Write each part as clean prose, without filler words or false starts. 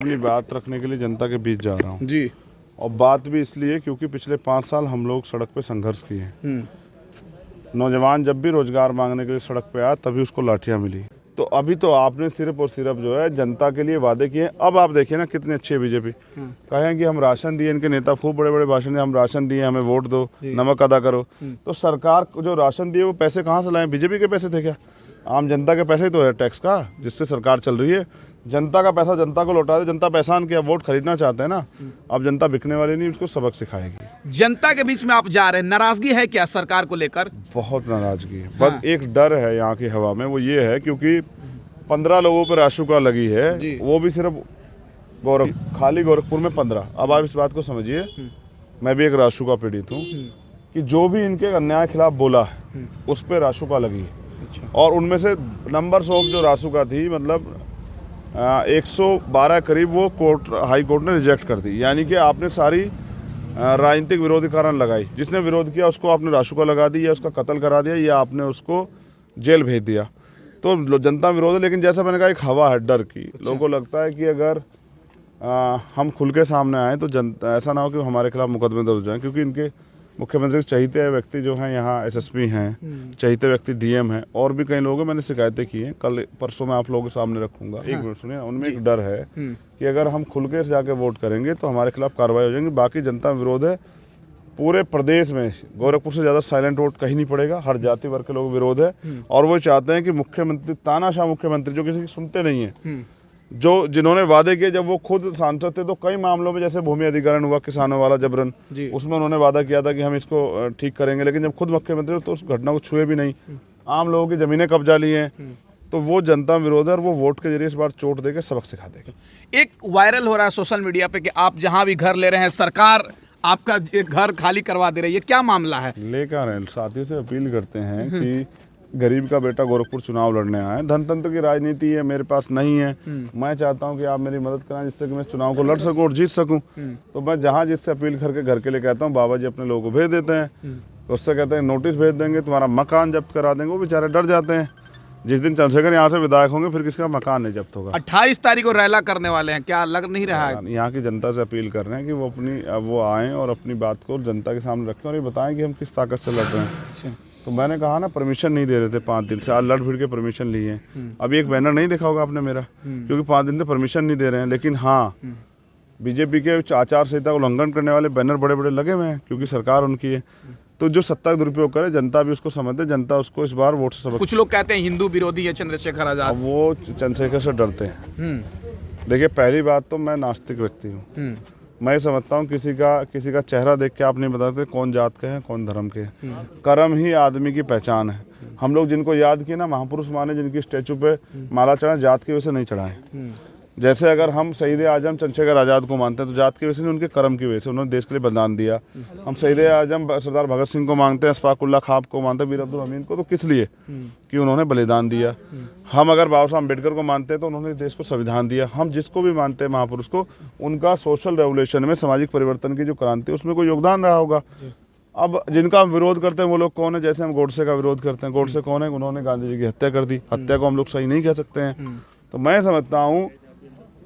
अपनी बात रखने के लिए जनता के बीच जा रहा हूँ जी। और बात भी इसलिए क्योंकि पिछले 5 साल हम लोग सड़क पे संघर्ष किए हैं। नौजवान जब भी रोजगार मांगने के लिए सड़क पे आया तभी उसको लाठियां मिली। तो अभी तो आपने सिर्फ और सिर्फ जो है जनता के लिए वादे किए। अब आप देखिए ना कितनी अच्छी है बीजेपी। कहें कि हम राशन दिए, इनके नेता खूब बड़े बड़े भाषण दिए, हम राशन दिए, हमें वोट दो, नमक अदा करो। तो सरकार जो राशन दिए वो पैसे कहाँ से लाए? बीजेपी के पैसे थे क्या? आम जनता के पैसे तो है टैक्स का, जिससे सरकार चल रही है। जनता का पैसा जनता को लौटा दे। जनता पहचान के वोट खरीदना चाहते हैं ना। अब जनता बिकने वाली नहीं, उसको सबक सिखाएगी। जनता के बीच में आप जा रहे हैं, नाराजगी है क्या सरकार को लेकर? बहुत नाराजगी है। बस एक डर है यहाँ की हवा में, वो ये है क्योंकि 15 लोगों पर राशुका लगी है, वो भी सिर्फ खाली गोरखपुर में 15। अब आप इस बात को समझिए, मैं भी एक राशुका पीड़ित हूँ कि जो भी इनके अन्याय खिलाफ बोला है उस पर राशुका लगी है। और उनमें से नंबर्स ऑफ जो राशुका थी, मतलब 112 करीब, वो कोर्ट हाई कोर्ट ने रिजेक्ट कर दी। यानी कि आपने सारी राजनीतिक विरोधी कारण लगाई। जिसने विरोध किया उसको आपने राशुका लगा दी, या उसका कत्ल करा दिया, या आपने उसको जेल भेज दिया। तो जनता विरोध है। लेकिन जैसा मैंने कहा, एक हवा है डर की। लोगों को लगता है कि अगर हम खुल के सामने आए तो जनता, ऐसा ना हो कि हमारे खिलाफ मुकदमे दर्ज हो जाएं। क्योंकि इनके मुख्यमंत्री चहीते व्यक्ति जो हैं यहाँ एसएसपी हैं, चहीते व्यक्ति डीएम हैं, और भी कई लोग हैं। मैंने शिकायतें की हैं, कल परसों मैं आप लोगों के सामने रखूंगा। एक मिनट सुनिए। उनमें एक डर है कि अगर हम खुल के जाके वोट करेंगे तो हमारे खिलाफ कार्रवाई हो जाएगी। बाकी जनता विरोध है पूरे प्रदेश में। गोरखपुर से ज़्यादा साइलेंट वोट कहीं नहीं पड़ेगा। हर जाति वर्ग के लोग विरोध है, और वो चाहते हैं कि मुख्यमंत्री, तानाशाह मुख्यमंत्री जो किसी की सुनते नहीं है, जो जिन्होंने वादे किए, जब वो खुद सांसद थे तो कई मामलों में, जैसे भूमि अधिग्रहण हुआ किसानों वाला जबरन, उसमें उन्होंने वादा किया था कि हम इसको ठीक करेंगे। लेकिन जब खुद मुख्यमंत्री तो उस घटना को छुए भी नहीं। आम लोगों की जमीनें कब्जा ली हैं। तो वो जनता विरोध है, और वो वोट के जरिए इस बार चोट देके सबक सिखा देगा। एक वायरल हो रहा है सोशल मीडिया पे कि आप जहां भी घर ले रहे हैं, सरकार आपका घर खाली करवा दे रही है। क्या मामला है? लेकर हैं, साथियों से अपील करते हैं कि गरीब का बेटा गोरखपुर चुनाव लड़ने आए। धनतंत्र की राजनीति है, मेरे पास नहीं है। मैं चाहता हूं कि आप मेरी मदद कराएं, जिससे कि मैं इस चुनाव को लड़ सकूं और जीत सकूं। तो मैं जहां जिससे अपील करके घर के लिए कहता हूं, बाबा जी अपने लोगों को भेज देते हैं। उससे कहते हैं नोटिस भेज देंगे, तुम्हारा मकान जब्त करा देंगे। वो बेचारे डर जाते हैं। जिस दिन चंद्रशेखर यहाँ से विधायक होंगे फिर किसका मकान नहीं जब्त होगा। 28 तारीख को रैला करने वाले हैं, क्या लग नहीं रहा है? यहाँ की जनता से अपील कर रहे हैं कि वो आएँ और अपनी बात को जनता के सामने रखें, और ये बताएं कि हम किस ताकत से लड़ रहे हैं। तो मैंने कहा ना, परमिशन नहीं दे रहे थे 5 दिन से, आज लड़ भिड़ के परमिशन लिए हैं। अभी एक बैनर नहीं देखा होगा आपने मेरा, क्योंकि 5 दिन से परमिशन नहीं दे रहे हैं। लेकिन हाँ, बीजेपी के आचार संहिता का उल्लंघन करने वाले बैनर बड़े बड़े लगे हुए हैं, क्योंकि सरकार उनकी है। तो जो सत्ता का दुरुपयोग करे, जनता भी उसको समझते, जनता उसको इस बार वोट से सबक। कुछ लोग कहते हैं हिंदू विरोधी है चंद्रशेखर आजाद। अब वो चंद्रशेखर से डरते हैं। देखिए, पहली बात तो मैं नास्तिक व्यक्ति हूँ। मैं समझता हूँ किसी का चेहरा देख के आप नहीं बताते कौन जात के हैं, कौन धर्म के हैं। कर्म ही आदमी की पहचान है। हम लोग जिनको याद किए ना, महापुरुष माने, जिनकी स्टैचू पे माला चढ़ाए, जात की वजह से नहीं चढ़ाए। जैसे अगर हम शहीद आजम चंद्रशेखर आज़ाद को मानते हैं तो जात की वजह से नहीं, उनके कर्म की वजह से। उन्होंने देश के लिए बलिदान दिया। हम शहीद आजम सरदार भगत सिंह को मानते हैं, अशफाकुल्ला खां को मानते हैं, वीर अब्दुल हमीद को, तो किस लिए? कि उन्होंने बलिदान दिया। हम अगर बाबा साहब अम्बेडकर को मानते हैं तो उन्होंने देश को संविधान दिया। हम जिसको भी मानते हैं महापुरुष को, उनका सोशल रेवोल्यूशन में, सामाजिक परिवर्तन की जो क्रांति, उसमें कोई योगदान रहा होगा। अब जिनका हम विरोध करते हैं वो लोग कौन है? जैसे हम गोडसे का विरोध करते हैं। गोडसे कौन है? उन्होंने गांधी जी की हत्या कर दी। हत्या को हम लोग सही नहीं कह सकते हैं। तो मैं समझता हूँ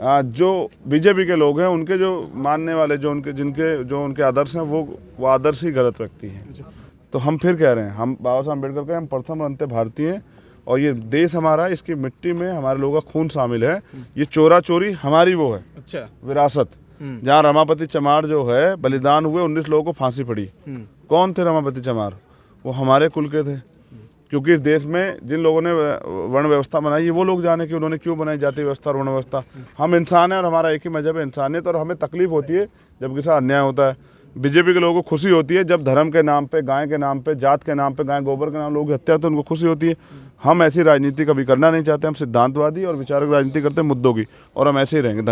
जो बीजेपी के लोग हैं, उनके जो मानने वाले, जो उनके आदर्श हैं, वो आदर्श ही गलत व्यक्ति हैं। तो हम फिर कह रहे हैं, हम बाबा साहब अम्बेडकर के हम प्रथम अंत्य भारतीय हैं, और ये देश हमारा है। इसकी मिट्टी में हमारे लोगों का खून शामिल है। ये चोरा चोरी हमारी वो है, अच्छा, विरासत। जहाँ रमापति चमार जो है बलिदान हुए, 19 लोगों को फांसी पड़ी। कौन थे रमापति चमार? वो हमारे कुल के थे। क्योंकि इस देश में जिन लोगों ने वर्ण व्यवस्था बनाई है वो लोग जाने कि उन्होंने क्यों बनाई जाति व्यवस्था और वर्ण व्यवस्था। हम इंसान हैं और हमारा एक ही मजहब है, इंसानियत। और हमें तकलीफ होती है जब किसी अन्याय होता है। बीजेपी के लोगों को खुशी होती है जब धर्म के नाम पे, गाय के नाम पे, जात के नाम पे, गाय गोबर के नाम लोगों की हत्या, तो उनको खुशी होती है। हम ऐसी राजनीति कभी करना नहीं चाहते। हम सिद्धांतवादी और विचारक राजनीति करते हैं मुद्दों की, और हम ऐसे ही रहेंगे।